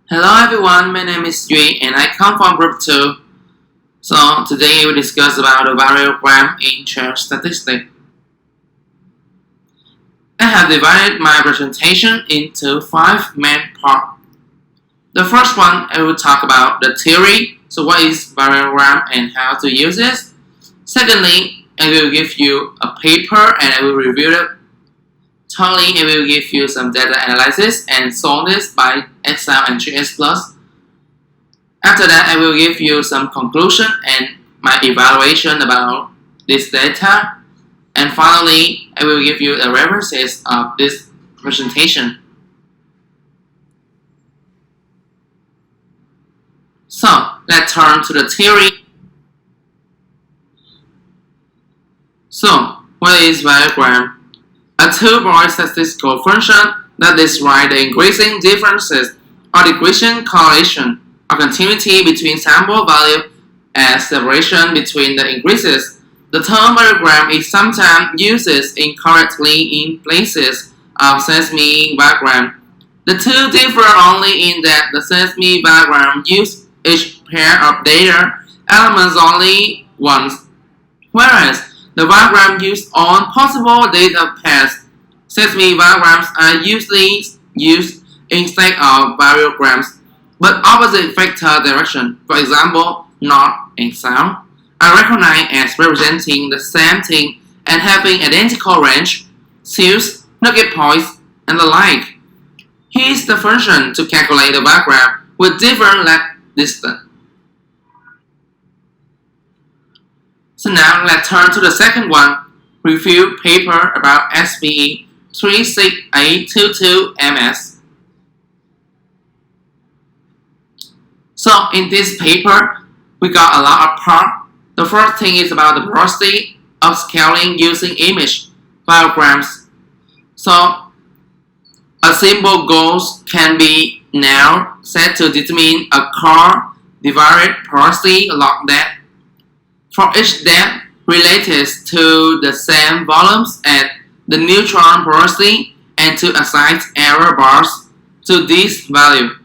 Hello everyone, my name is Yui and I come from Group 2. So today we discuss about the variogram in Geostatistics. I have divided my presentation into 5 main parts. The first one I will talk about the theory, so what is variogram and how to use it. Secondly, I will give you a paper and I will review it. Thirdly, I will give you some data analysis and solve this by Excel and GS+. After that, I will give you some conclusion and my evaluation about this data. And finally, I will give you the references of this presentation. So, let's turn to the theory. So, what is variogram? A two-point statistical function that describes the increasing differences or decreasing correlation or continuity between sample value and separation between the increases. The term variogram is sometimes used incorrectly in places of sesame variogram. The two differ only in that the sesame variogram uses each pair of data elements only once, whereas the variogram uses all possible data pairs. Sesame variograms are usually used instead of variograms, but opposite vector direction, for example, north and south, are recognized as representing the same thing and having identical range, seals, nugget points, and the like. Here's the function to calculate the variogram with different lag distance. So now let's turn to the second one, review paper about SPE 36822MS. So in this paper, we got a lot of parts. The first thing is about the velocity of scaling using image variograms. So a simple goal can be now set to determine a car divided velocity log depth. For each depth related to the same volumes at the neutron velocity and to assign error bars to this value.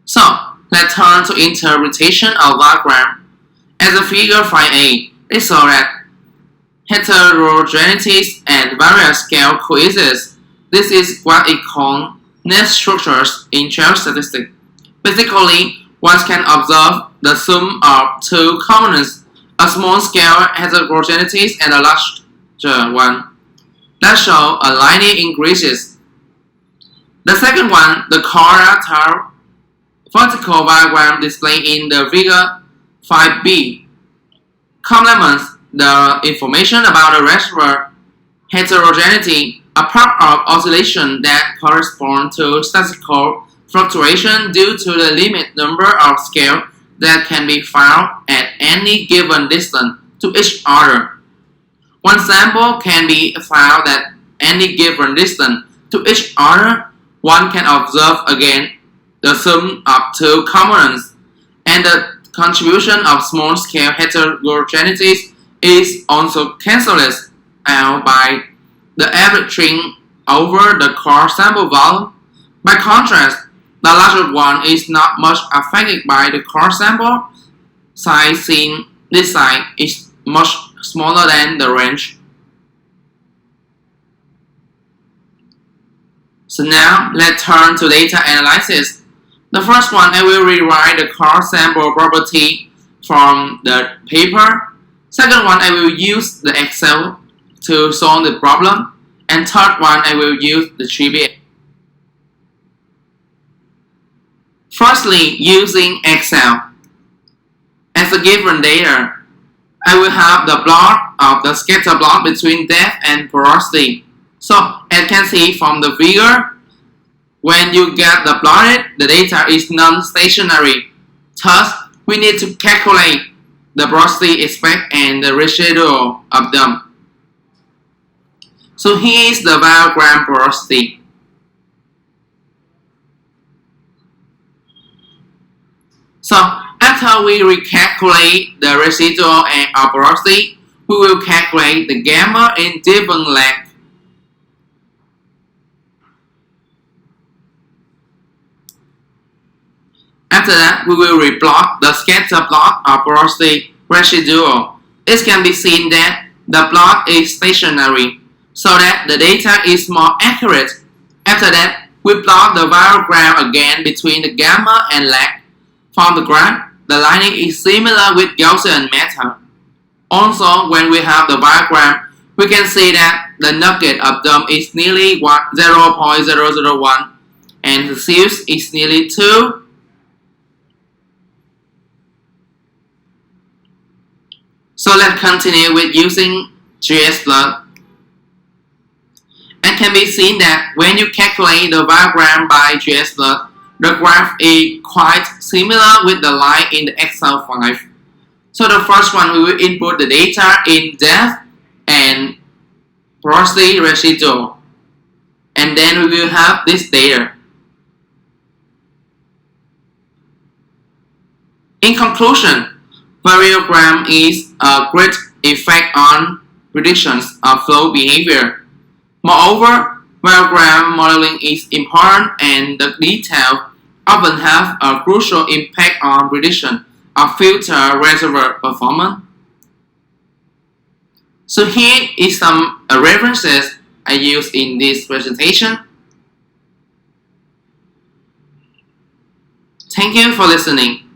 So, let's turn to interpretation of variogram. As a figure 5a, it shows that heterogeneity and various scale coexist. This is what is called net structures in geostatistics. Basically, one can observe the sum of two components, a small scale heterogeneity and a larger one, that show a linear increases. The second one, the choroidal vertical variogram displayed in the figure 5b, complements the information about the reservoir heterogeneity, a part of oscillation that corresponds to statistical fluctuation due to the limited number of scales that can be found at any given distance to each other. One sample can be found at any given distance to each other. One can observe again the sum of two components, and the contribution of small-scale heterogeneity is also cancelled out by the averaging over the core sample volume. By contrast, the larger one is not much affected by the core sample size, since this size is much smaller than the range. So now let's turn to data analysis. The first one, I will rewrite the core sample property from the paper. Second one, I will use the Excel to solve the problem. And third one, I will use the GBA. Firstly, using Excel. As a given data, I will have the plot of the scatter plot between depth and velocity. So, as you can see from the figure, when you get the plotted, the data is non-stationary. Thus, we need to calculate the velocity expect and the residual of them. So here is the variogram velocity. So after we recalculate the residual and velocity, we will calculate the gamma in different length. After that, we will replot the scatter plot of porosity residual. It can be seen that the plot is stationary, so that the data is more accurate. After that, we plot the variogram again between the gamma and lag. From the graph, the lining is similar with Gaussian method. Also, when we have the variogram, we can see that the nugget of them is nearly 0.001 and the size is nearly 2. So let's continue with using GS+. It can be seen that when you calculate the variogram by GS+, the graph is quite similar with the line in the Excel file. So the first one, we will input the data in depth and porosity residual. And then we will have this data. In conclusion, variogram is a great effect on predictions of flow behavior. Moreover, variogram modeling is important and the details often have a crucial impact on prediction of future reservoir performance. So here is some references I used in this presentation. Thank you for listening.